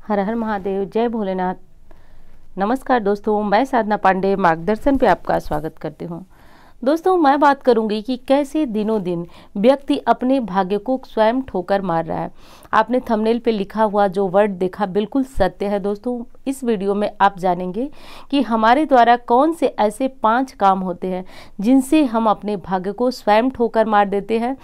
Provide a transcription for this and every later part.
हर हर महादेव, जय भोलेनाथ। नमस्कार दोस्तों, मैं साधना पांडे मार्गदर्शन पे आपका स्वागत करती हूँ। दोस्तों, मैं बात करूंगी कि कैसे दिनों दिन व्यक्ति अपने भाग्य को स्वयं ठोकर मार रहा है। आपने थंबनेल पे लिखा हुआ जो वर्ड देखा बिल्कुल सत्य है। दोस्तों, इस वीडियो में आप जानेंगे कि हमारे द्वारा कौन से ऐसे 5 काम होते हैं जिनसे हम अपने भाग्य को स्वयं ठोकर मार देते हैं।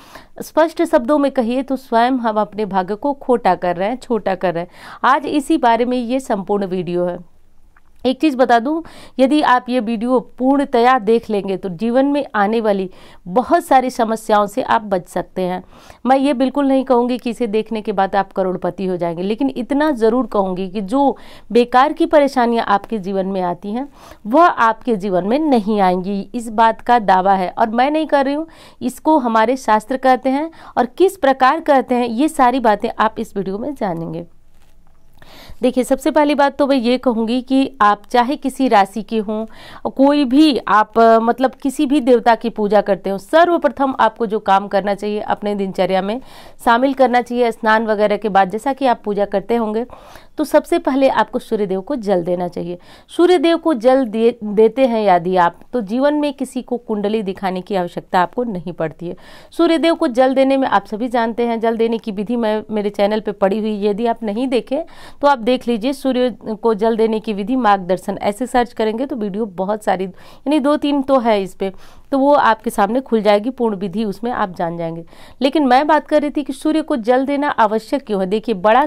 स्पष्ट शब्दों में कहिए तो स्वयं हम अपने भाग्य को खोटा कर रहे हैं, छोटा कर रहे हैं। आज इसी बारे में ये संपूर्ण वीडियो है। एक चीज़ बता दूं, यदि आप ये वीडियो पूर्णतया देख लेंगे तो जीवन में आने वाली बहुत सारी समस्याओं से आप बच सकते हैं। मैं ये बिल्कुल नहीं कहूँगी कि इसे देखने के बाद आप करोड़पति हो जाएंगे, लेकिन इतना ज़रूर कहूँगी कि जो बेकार की परेशानियाँ आपके जीवन में आती हैं वह आपके जीवन में नहीं आएंगी। इस बात का दावा है और मैं नहीं कर रही हूँ, इसको हमारे शास्त्र कहते हैं। और किस प्रकार कहते हैं ये सारी बातें आप इस वीडियो में जानेंगे। देखिए, सबसे पहली बात तो मैं ये कहूँगी कि आप चाहे किसी राशि के हों, कोई भी आप मतलब किसी भी देवता की पूजा करते हो, सर्वप्रथम आपको जो काम करना चाहिए अपने दिनचर्या में शामिल करना चाहिए। स्नान वगैरह के बाद जैसा कि आप पूजा करते होंगे तो सबसे पहले आपको सूर्यदेव को जल देना चाहिए। सूर्यदेव को जल देते हैं यदि आप, तो जीवन में किसी को कुंडली दिखाने की आवश्यकता आपको नहीं पड़ती है। सूर्यदेव को जल देने में आप सभी जानते हैं, जल देने की विधि मैं मेरे चैनल पे पड़ी हुई, यदि आप नहीं देखें तो आप देख लीजिए। सूर्य को जल देने की विधि मार्गदर्शन ऐसे सर्च करेंगे तो वीडियो बहुत सारी, यानी 2-3 तो है इस पे, तो वो आपके सामने खुल जाएगी पूर्ण विधि, उसमें आप जान जाएंगे। लेकिन मैं बात कर रही थी कि सूर्य को जल देना आवश्यक क्यों है। देखिए, बड़ा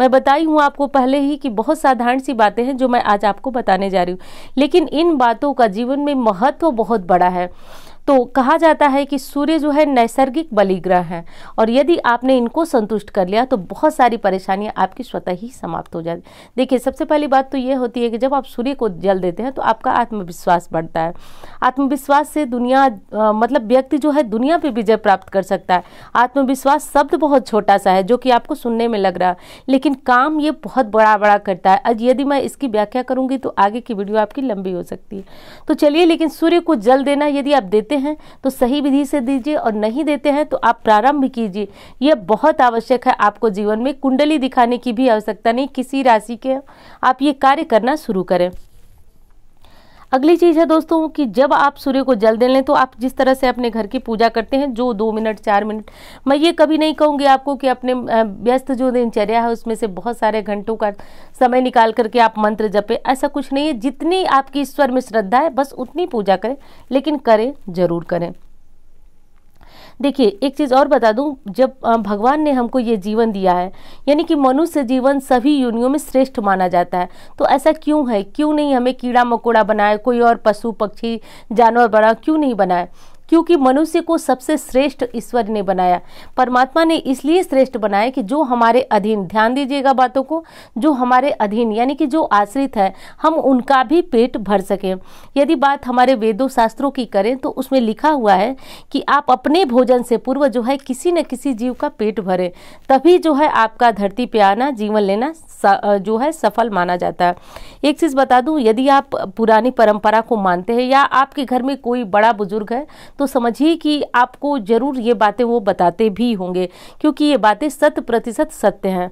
मैं बताई हूँ आपको पहले ही कि बहुत साधारण सी बातें हैं जो मैं आज आपको बताने जा रही हूँ, लेकिन इन बातों का जीवन में महत्व बहुत बड़ा है। तो कहा जाता है कि सूर्य जो है नैसर्गिक बलिग्रह है और यदि आपने इनको संतुष्ट कर लिया तो बहुत सारी परेशानियां आपकी स्वतः ही समाप्त हो जाती। देखिए, सबसे पहली बात तो ये होती है कि जब आप सूर्य को जल देते हैं तो आपका आत्मविश्वास बढ़ता है। आत्मविश्वास से दुनिया मतलब व्यक्ति जो है दुनिया पे विजय प्राप्त कर सकता है। आत्मविश्वास शब्द बहुत छोटा सा है जो कि आपको सुनने में लग रहा है, लेकिन काम ये बहुत बड़ा बड़ा करता है। आज यदि मैं इसकी व्याख्या करूंगी तो आगे की वीडियो आपकी लंबी हो सकती है। तो चलिए, लेकिन सूर्य को जल देना यदि आप देते हैं तो सही विधि से दीजिए और नहीं देते हैं तो आप प्रारंभ कीजिए। यह बहुत आवश्यक है। आपको जीवन में कुंडली दिखाने की भी आवश्यकता नहीं, किसी राशि के आप ये कार्य करना शुरू करें। अगली चीज़ है दोस्तों कि जब आप सूर्य को जल दे लें तो आप जिस तरह से अपने घर की पूजा करते हैं, जो 2 मिनट 4 मिनट, मैं ये कभी नहीं कहूँगी आपको कि अपने व्यस्त जो दिनचर्या है उसमें से बहुत सारे घंटों का समय निकाल करके आप मंत्र जपें, ऐसा कुछ नहीं है। जितनी आपकी ईश्वर में श्रद्धा है बस उतनी पूजा करें, लेकिन करें, जरूर करें। देखिए, एक चीज़ और बता दूं, जब भगवान ने हमको ये जीवन दिया है, यानी कि मनुष्य जीवन सभी योनियों में श्रेष्ठ माना जाता है, तो ऐसा क्यों है, क्यों नहीं हमें कीड़ा मकोड़ा बनाए, कोई और पशु पक्षी जानवर बना क्यों नहीं बनाए? क्योंकि मनुष्य को सबसे श्रेष्ठ ईश्वर ने बनाया। परमात्मा ने इसलिए श्रेष्ठ बनाया कि जो हमारे अधीन, ध्यान दीजिएगा बातों को, जो हमारे अधीन यानी कि जो आश्रित है, हम उनका भी पेट भर सकें। यदि बात हमारे वेदों शास्त्रों की करें तो उसमें लिखा हुआ है कि आप अपने भोजन से पूर्व जो है किसी न किसी जीव का पेट भरें, तभी जो है आपका धरती पे आना, जीवन लेना जो है सफल माना जाता है। एक चीज़ बता दूं, यदि आप पुरानी परंपरा को मानते हैं या आपके घर में कोई बड़ा बुजुर्ग है तो समझिए कि आपको जरूर ये बातें वो बताते भी होंगे, क्योंकि ये बातें 100% सत्य हैं।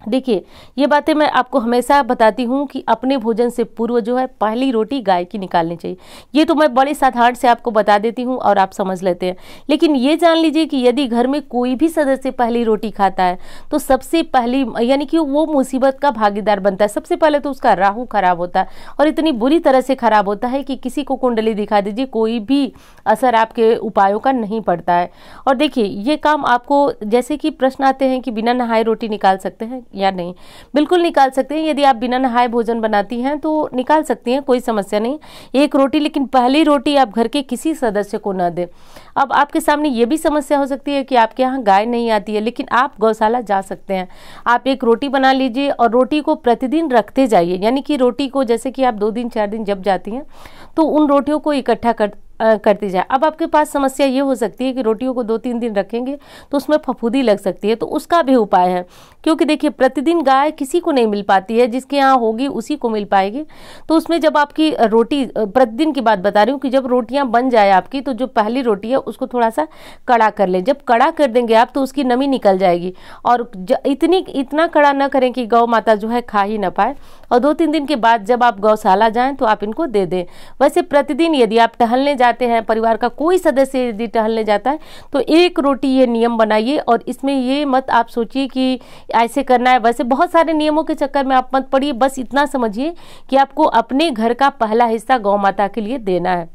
देखिए, ये बातें मैं आपको हमेशा बताती हूँ कि अपने भोजन से पूर्व जो है पहली रोटी गाय की निकालनी चाहिए। ये तो मैं बड़े साधारण से आपको बता देती हूँ और आप समझ लेते हैं, लेकिन ये जान लीजिए कि यदि घर में कोई भी सदस्य पहली रोटी खाता है तो सबसे पहली, यानी कि वो मुसीबत का भागीदार बनता है। सबसे पहले तो उसका राहु खराब होता है और इतनी बुरी तरह से खराब होता है कि किसी को कुंडली दिखा दीजिए, कोई भी असर आपके उपायों का नहीं पड़ता है। और देखिए, ये काम आपको, जैसे कि प्रश्न आते हैं कि बिना नहाए रोटी निकाल सकते हैं या नहीं, बिल्कुल निकाल सकते हैं। यदि आप बिना नहाए भोजन बनाती हैं तो निकाल सकती हैं, कोई समस्या नहीं। एक रोटी, लेकिन पहली रोटी आप घर के किसी सदस्य को न दें। अब आपके सामने ये भी समस्या हो सकती है कि आपके यहाँ गाय नहीं आती है, लेकिन आप गौशाला जा सकते हैं। आप एक रोटी बना लीजिए और रोटी को प्रतिदिन रखते जाइए, यानी कि रोटी को जैसे कि आप 2 दिन 4 दिन जब जाती हैं तो उन रोटियों को इकट्ठा करती जाए। अब आपके पास समस्या ये हो सकती है कि रोटियों को 2-3 दिन रखेंगे तो उसमें फफूंदी लग सकती है, तो उसका भी उपाय है। क्योंकि देखिए प्रतिदिन गाय किसी को नहीं मिल पाती है, जिसके यहाँ होगी उसी को मिल पाएगी। तो उसमें जब आपकी रोटी, प्रतिदिन की बात बता रही हूँ, कि जब रोटियां बन जाए आपकी, तो जो पहली रोटी है उसको थोड़ा सा कड़ा कर ले। जब कड़ा कर देंगे आप तो उसकी नमी निकल जाएगी, और इतना कड़ा ना करें कि गौ माता जो है खा ही ना पाए। और 2-3 दिन के बाद जब आप गौशाला जाएं तो आप इनको दे दें। वैसे प्रतिदिन यदि आप टहलने जाते हैं, परिवार का कोई सदस्य यदि टहलने जाता है, तो 1 रोटी ये नियम बनाइए। और इसमें ये मत आप सोचिए कि ऐसे करना है, वैसे बहुत सारे नियमों के चक्कर में आप मत पड़िए। बस इतना समझिए कि आपको अपने घर का पहला हिस्सा गौ माता के लिए देना है।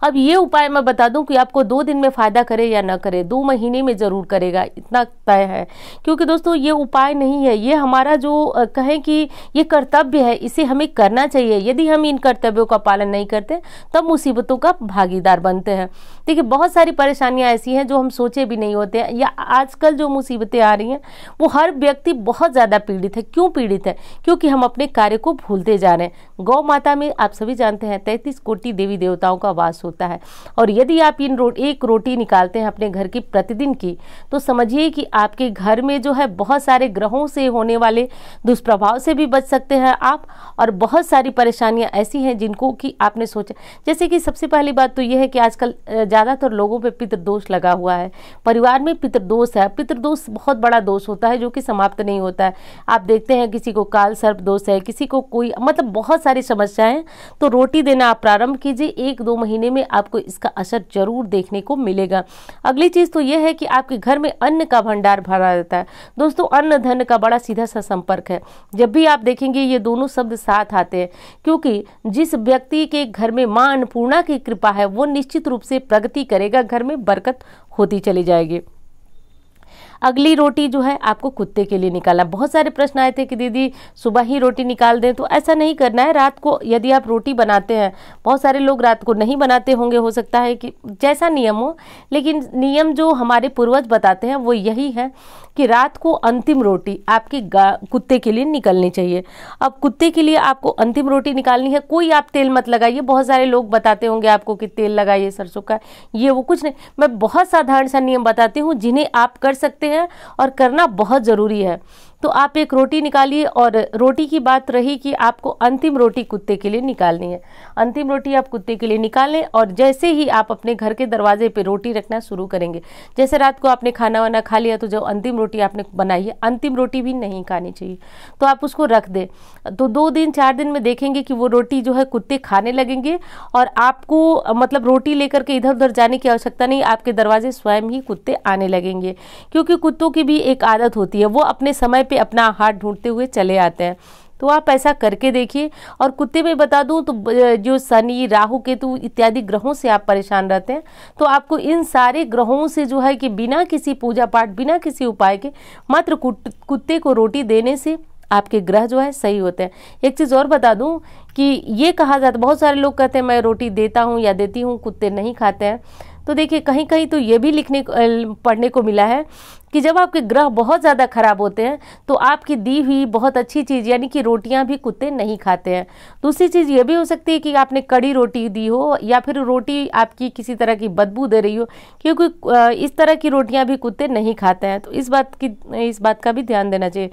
अब ये उपाय मैं बता दूं कि आपको 2 दिन में फायदा करे या ना करे, 2 महीने में जरूर करेगा, इतना तय है। क्योंकि दोस्तों ये उपाय नहीं है, ये हमारा जो कहें कि ये कर्तव्य है, इसे हमें करना चाहिए। यदि हम इन कर्तव्यों का पालन नहीं करते तब मुसीबतों का भागीदार बनते हैं। देखिए बहुत सारी परेशानियां ऐसी हैं जो हम सोचे भी नहीं होते हैं, या आजकल जो मुसीबतें आ रही हैं वो हर व्यक्ति बहुत ज़्यादा पीड़ित है। क्यों पीड़ित है? क्योंकि हम अपने कार्य को भूलते जा रहे हैं। गौ माता में आप सभी जानते हैं 33 कोटि देवी देवताओं का वास होता है, और यदि आप एक रोटी निकालते हैं अपने घर की प्रतिदिन की, तो समझिए कि आपके घर में जो है बहुत सारे ग्रहों से होने वाले दुष्प्रभाव से भी बच सकते हैं आप। और बहुत सारी परेशानियां ऐसी हैं जिनको कि आपने सोचा, जैसे कि सबसे पहली बात तो यह है कि आजकल ज़्यादातर लोगों पे पितृदोष लगा हुआ है। परिवार में पितृदोष है। पितृदोष बहुत बड़ा दोष होता है जो कि समाप्त नहीं होता है। आप देखते हैं किसी को काल सर्प दोष है, किसी को कोई, मतलब बहुत सारी समस्याएं। तो रोटी देना आप प्रारंभ कीजिए, 1-2 महीने में आपको इसका असर जरूर देखने को मिलेगा। अगली चीज तो यह है कि आपके घर में अन्न का भंडार भरा रहता है। दोस्तों अन्न धन का बड़ा सीधा सा संपर्क है। जब भी आप देखेंगे ये दोनों शब्द साथ आते हैं, क्योंकि जिस व्यक्ति के घर में मां अन्नपूर्णा की कृपा है वो निश्चित रूप से प्रगति करेगा, घर में बरकत होती चली जाएगी। अगली रोटी जो है आपको कुत्ते के लिए निकालना। बहुत सारे प्रश्न आए थे कि दीदी सुबह ही रोटी निकाल दें, तो ऐसा नहीं करना है। रात को यदि आप रोटी बनाते हैं, बहुत सारे लोग रात को नहीं बनाते होंगे, हो सकता है कि जैसा नियम हो, लेकिन नियम जो हमारे पूर्वज बताते हैं वो यही है कि रात को अंतिम रोटी आपके कुत्ते के लिए निकलनी चाहिए। अब कुत्ते के लिए आपको अंतिम रोटी निकालनी है, कोई आप तेल मत लगाइए। बहुत सारे लोग बताते होंगे आपको कि तेल लगाइए सरसों का, ये वो कुछ नहीं। मैं बहुत साधारण सा नियम बताती हूँ जिन्हें आप कर सकते हैं और करना बहुत ज़रूरी है। तो आप एक रोटी निकालिए, और रोटी की बात रही कि आपको अंतिम रोटी कुत्ते के लिए निकालनी है। अंतिम रोटी आप कुत्ते के लिए निकालें, और जैसे ही आप अपने घर के दरवाजे पे रोटी रखना शुरू करेंगे, जैसे रात को आपने खाना वाना खा लिया तो जो अंतिम रोटी आपने बनाई है, अंतिम रोटी भी नहीं खानी चाहिए, तो आप उसको रख दें। तो 2 दिन 4 दिन में देखेंगे कि वो रोटी जो है कुत्ते खाने लगेंगे, और आपको मतलब रोटी लेकर के इधर उधर जाने की आवश्यकता नहीं, आपके दरवाजे स्वयं ही कुत्ते आने लगेंगे। क्योंकि कुत्तों की भी एक आदत होती है, वो अपने समय पे अपना आहार ढूंढते हुए चले आते हैं। तो आप ऐसा करके देखिए। और कुत्ते में बता दूं तो जो शनि, राहु, केतु इत्यादि ग्रहों से आप परेशान रहते हैं, तो आपको इन सारे ग्रहों से जो है कि बिना किसी पूजा पाठ, बिना किसी उपाय के मात्र कुत्ते को रोटी देने से आपके ग्रह जो है सही होते हैं। एक चीज़ और बता दूं कि ये कहा जाता है, बहुत सारे लोग कहते हैं मैं रोटी देता हूं या देती हूं, कुत्ते नहीं खाते हैं। तो देखिए कहीं कहीं तो ये भी पढ़ने को मिला है कि जब आपके ग्रह बहुत ज़्यादा खराब होते हैं तो आपकी दी हुई बहुत अच्छी चीज़ यानी कि रोटियां भी कुत्ते नहीं खाते हैं। दूसरी चीज़ ये भी हो सकती है कि आपने कड़ी रोटी दी हो, या फिर रोटी आपकी किसी तरह की बदबू दे रही हो, क्योंकि इस तरह की रोटियां भी कुत्ते नहीं खाते हैं। तो इस बात का भी ध्यान देना चाहिए।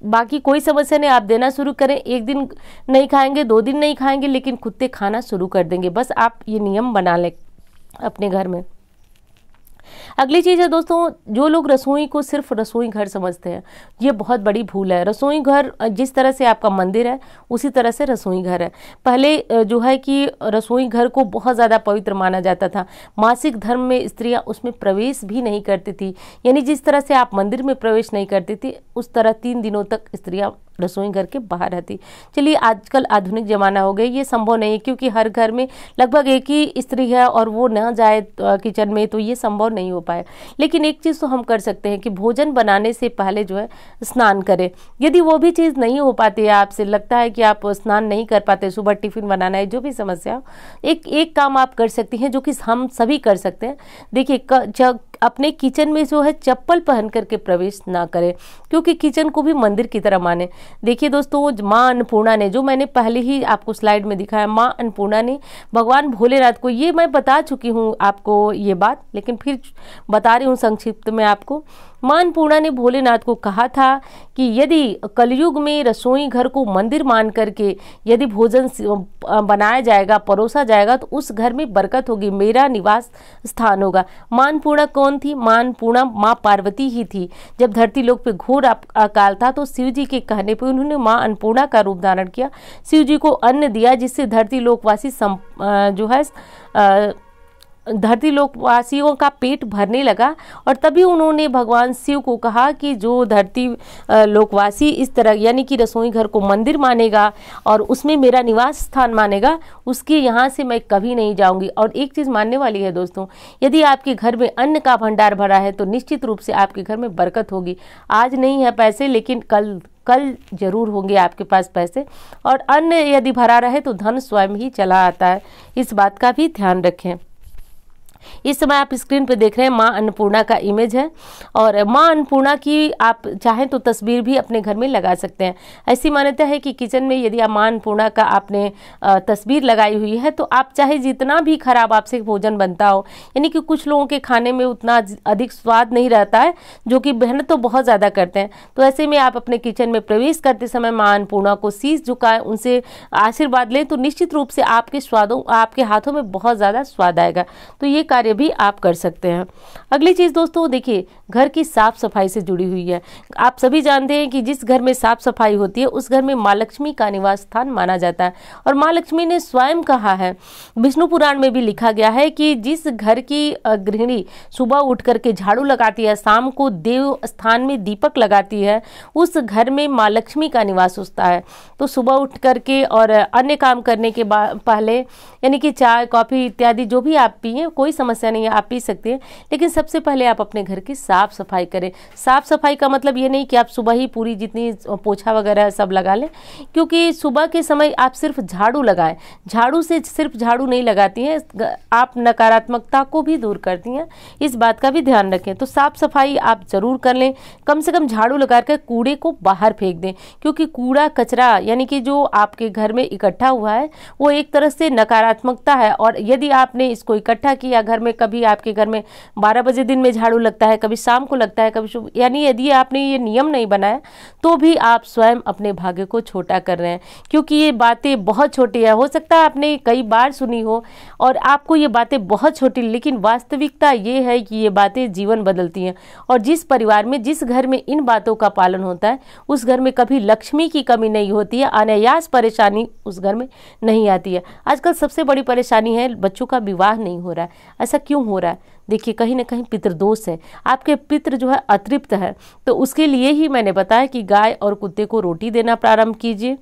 बाकी कोई समस्या नहीं, आप देना शुरू करें। 1 दिन नहीं खाएंगे, 2 दिन नहीं खाएंगे, लेकिन कुत्ते खाना शुरू कर देंगे। बस आप ये नियम बना लें अपने घर में। अगली चीज़ है दोस्तों, जो लोग रसोई को सिर्फ रसोई घर समझते हैं, ये बहुत बड़ी भूल है। रसोई घर जिस तरह से आपका मंदिर है उसी तरह से रसोई घर है। पहले जो है कि रसोई घर को बहुत ज़्यादा पवित्र माना जाता था। मासिक धर्म में स्त्रियां उसमें प्रवेश भी नहीं करती थी, यानी जिस तरह से आप मंदिर में प्रवेश नहीं करती थी उस तरह 3 दिनों तक स्त्रियां रसोई घर के बाहर रहती। चलिए आजकल आधुनिक ज़माना हो गया, ये संभव नहीं है क्योंकि हर घर में लगभग एक ही स्त्री है और वो न जाए किचन में, तो ये संभव नहीं हो पाए। लेकिन एक चीज़ तो हम कर सकते हैं कि भोजन बनाने से पहले जो है स्नान करें। यदि वो भी चीज़ नहीं हो पाती है, आपसे लगता है कि आप स्नान नहीं कर पाते, सुबह टिफिन बनाना है, जो भी समस्या हो, एक काम आप कर सकती हैं जो कि हम सभी कर सकते हैं। देखिए, अपने किचन में जो है चप्पल पहन करके प्रवेश ना करें, क्योंकि किचन को भी मंदिर की तरह माने। देखिए दोस्तों, माँ अन्नपूर्णा ने, जो मैंने पहले ही आपको स्लाइड में दिखाया, माँ अन्नपूर्णा ने भगवान भोलेनाथ को, ये मैं बता चुकी हूँ आपको ये बात, लेकिन फिर बता रही हूँ संक्षिप्त में आपको। माँ अन्नपूर्णा ने भोलेनाथ को कहा था कि यदि कलयुग में रसोई घर को मंदिर मान करके यदि भोजन बनाया जाएगा, परोसा जाएगा, तो उस घर में बरकत होगी, मेरा निवास स्थान होगा। माँ अन्नपूर्णा कौन थी? माँ अन्नपूर्णा माँ पार्वती ही थी। जब धरती लोक पे घोर अकाल था तो शिव जी के कहने पर उन्होंने माँ अन्नपूर्णा का रूप धारण किया, शिव जी को अन्न दिया, जिससे धरती लोकवासी जो है धरती लोकवासियों का पेट भरने लगा। और तभी उन्होंने भगवान शिव को कहा कि जो धरती लोकवासी इस तरह यानी कि रसोई घर को मंदिर मानेगा और उसमें मेरा निवास स्थान मानेगा, उसके यहाँ से मैं कभी नहीं जाऊंगी। और एक चीज़ मानने वाली है दोस्तों, यदि आपके घर में अन्न का भंडार भरा है तो निश्चित रूप से आपके घर में बरकत होगी। आज नहीं है पैसे, लेकिन कल जरूर होंगे आपके पास पैसे। और अन्न यदि भरा रहे तो धन स्वयं ही चला आता है, इस बात का भी ध्यान रखें। इस समय आप स्क्रीन पे देख रहे हैं माँ अन्नपूर्णा का इमेज है, और माँ अन्नपूर्णा की आप चाहें तो तस्वीर भी अपने घर में लगा सकते हैं। ऐसी मान्यता है कि किचन में यदि आप माँ अन्नपूर्णा का आपने तस्वीर लगाई हुई है तो आप चाहे जितना भी खराब आपसे भोजन बनता हो, यानी कि कुछ लोगों के खाने में उतना अधिक स्वाद नहीं रहता है, जो कि मेहनत तो बहुत ज़्यादा करते हैं, तो ऐसे में आप अपने किचन में प्रवेश करते समय माँ अन्नपूर्णा को शीश झुकाएं, उनसे आशीर्वाद लें, तो निश्चित रूप से आपके हाथों में बहुत ज़्यादा स्वाद आएगा। तो ये कार्य भी आप कर सकते हैं। अगली चीज दोस्तों, देखिए, घर की साफ सफाई से जुड़ी हुई है। आप सभी जानते हैं कि जिस घर में साफ सफाई होती है उस घर में माँ लक्ष्मी का निवास स्थान माना जाता है। और माँ लक्ष्मी ने स्वयं कहा है, विष्णु पुराण में भी लिखा गया है कि जिस घर की गृहिणी सुबह उठ करके झाड़ू लगाती है, शाम को देव स्थान में दीपक लगाती है, उस घर में माँ लक्ष्मी का निवास होता है। तो सुबह उठ करके और अन्य काम करने के पहले, यानी कि चाय कॉफी इत्यादि जो भी आप पिए, कोई समस्या नहीं है, आप पी सकते हैं, लेकिन सबसे पहले आप अपने घर की साफ सफाई करें। साफ सफाई का मतलब ये नहीं कि आप सुबह ही पूरी जितनी पोछा वगैरह सब लगा लें, क्योंकि सुबह के समय आप सिर्फ झाड़ू लगाएं। झाड़ू से सिर्फ झाड़ू नहीं लगाती हैं, आप नकारात्मकता को भी दूर करती हैं, इस बात का भी ध्यान रखें। तो साफ सफाई आप जरूर कर लें, कम से कम झाड़ू लगाकर कूड़े को बाहर फेंक दें, क्योंकि कूड़ा कचरा यानी कि जो आपके घर में इकट्ठा हुआ है वो एक तरह से नकारात्मकता है। और यदि आपने इसको इकट्ठा किया घर में, कभी आपके घर में 12 बजे दिन में झाड़ू लगता है, कभी शाम को लगता है, कभी सुबह, यानी यदि आपने ये नियम नहीं बनाया तो भी आप स्वयं अपने भाग्य को छोटा कर रहे हैं, क्योंकि ये बातें बहुत छोटी है। हो सकता है आपने कई बार सुनी हो और आपको ये बातें बहुत छोटी, लेकिन वास्तविकता ये है कि ये बातें जीवन बदलती हैं। और जिस परिवार में, जिस घर में इन बातों का पालन होता है उस घर में कभी लक्ष्मी की कमी नहीं होती है, अनायास परेशानी उस घर में नहीं आती है। आजकल सबसे बड़ी परेशानी है बच्चों का विवाह नहीं हो रहा है। ऐसा क्यों हो रहा है? देखिए, कहीं ना कहीं पितृदोष है, आपके पितृ जो है अतृप्त है। तो उसके लिए ही मैंने बताया कि गाय और कुत्ते को रोटी देना प्रारंभ कीजिए,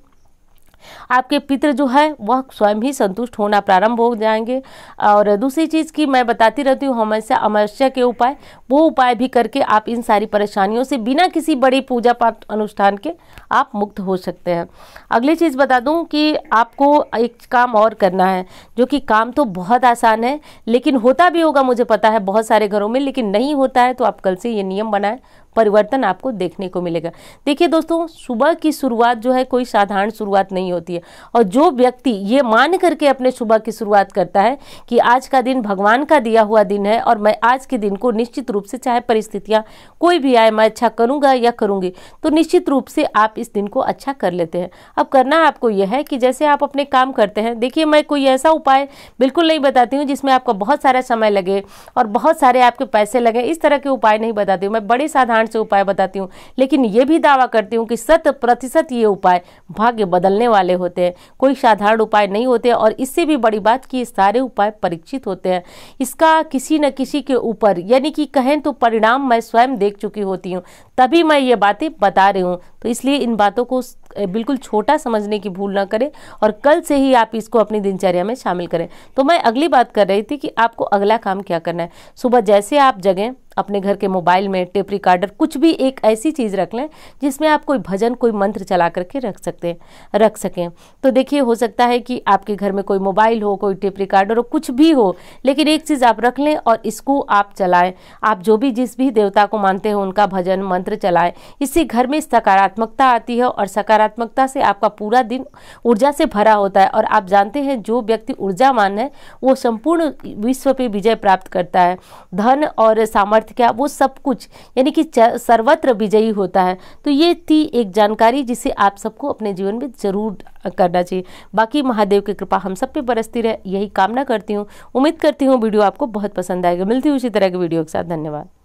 आपके पितृ जो है वह स्वयं ही संतुष्ट होना प्रारंभ हो जाएंगे। और दूसरी चीज़ की मैं बताती रहती हूँ हमेशा, अमावस्या के उपाय, वो उपाय भी करके आप इन सारी परेशानियों से बिना किसी बड़ी पूजा पाठ अनुष्ठान के आप मुक्त हो सकते हैं। अगली चीज़ बता दूं कि आपको एक काम और करना है, जो कि काम तो बहुत आसान है, लेकिन होता भी होगा मुझे पता है बहुत सारे घरों में, लेकिन नहीं होता है तो आप कल से ये नियम बनाएं, परिवर्तन आपको देखने को मिलेगा। देखिए दोस्तों, सुबह की शुरुआत जो है कोई साधारण शुरुआत नहीं होती है, और जो व्यक्ति ये मान करके अपने सुबह की शुरुआत करता है कि आज का दिन भगवान का दिया हुआ दिन है और मैं आज के दिन को निश्चित रूप से, चाहे परिस्थितियां कोई भी आए, मैं अच्छा करूंगा या करूंगी, तो निश्चित रूप से आप इस दिन को अच्छा कर लेते हैं। अब करना आपको यह है कि जैसे आप अपने काम करते हैं, देखिए मैं कोई ऐसा उपाय बिल्कुल नहीं बताती हूँ जिसमें आपका बहुत सारा समय लगे और बहुत सारे आपके पैसे लगे, इस तरह के उपाय नहीं बताती हूँ। मैं बड़े साधारण ब्रह्मांड से उपाय बताती हूँ, लेकिन ये भी दावा करती हूँ कि 100% ये उपाय भाग्य बदलने वाले होते हैं। कोई साधारण उपाय नहीं होते और इससे भी बड़ी बात कि ये सारे उपाय परीक्षित होते हैं। इसका किसी न किसी के ऊपर, यानी कि कहें तो परिणाम मैं स्वयं देख चुकी होती हूँ, तभी मैं ये बातें बता रही हूँ। तो इसलिए इन बातों को बिल्कुल छोटा समझने की भूल ना करें और कल से ही आप इसको अपनी दिनचर्या में शामिल करें। तो मैं अगली बात कर रही थी कि आपको अगला काम क्या करना है। सुबह जैसे आप जगें, अपने घर के मोबाइल में टेप रिकॉर्डर कुछ भी एक ऐसी चीज़ रख लें जिसमें आप कोई भजन, कोई मंत्र चला करके रख सकें। तो देखिए, हो सकता है कि आपके घर में कोई मोबाइल हो, कोई टेप रिकॉर्डर हो, कुछ भी हो, लेकिन एक चीज़ आप रख लें और इसको आप चलाएं। आप जो भी जिस भी देवता को मानते हो उनका भजन मंत्र चलाएं। इससे घर में सकारात्मकता आती है और सकारात्मकता से आपका पूरा दिन ऊर्जा से भरा होता है। और आप जानते हैं, जो व्यक्ति ऊर्जावान है वो संपूर्ण विश्व पे विजय प्राप्त करता है। धन और सामर्थ्य क्या, वो सब कुछ, यानी कि सर्वत्र विजयी होता है। तो ये थी एक जानकारी जिसे आप सबको अपने जीवन में जरूर करना चाहिए। बाकी महादेव की कृपा हम सब पे बरसती रहे, यही कामना करती हूँ। उम्मीद करती हूँ वीडियो आपको बहुत पसंद आएगा। मिलती हूँ उसी तरह के वीडियो के साथ। धन्यवाद।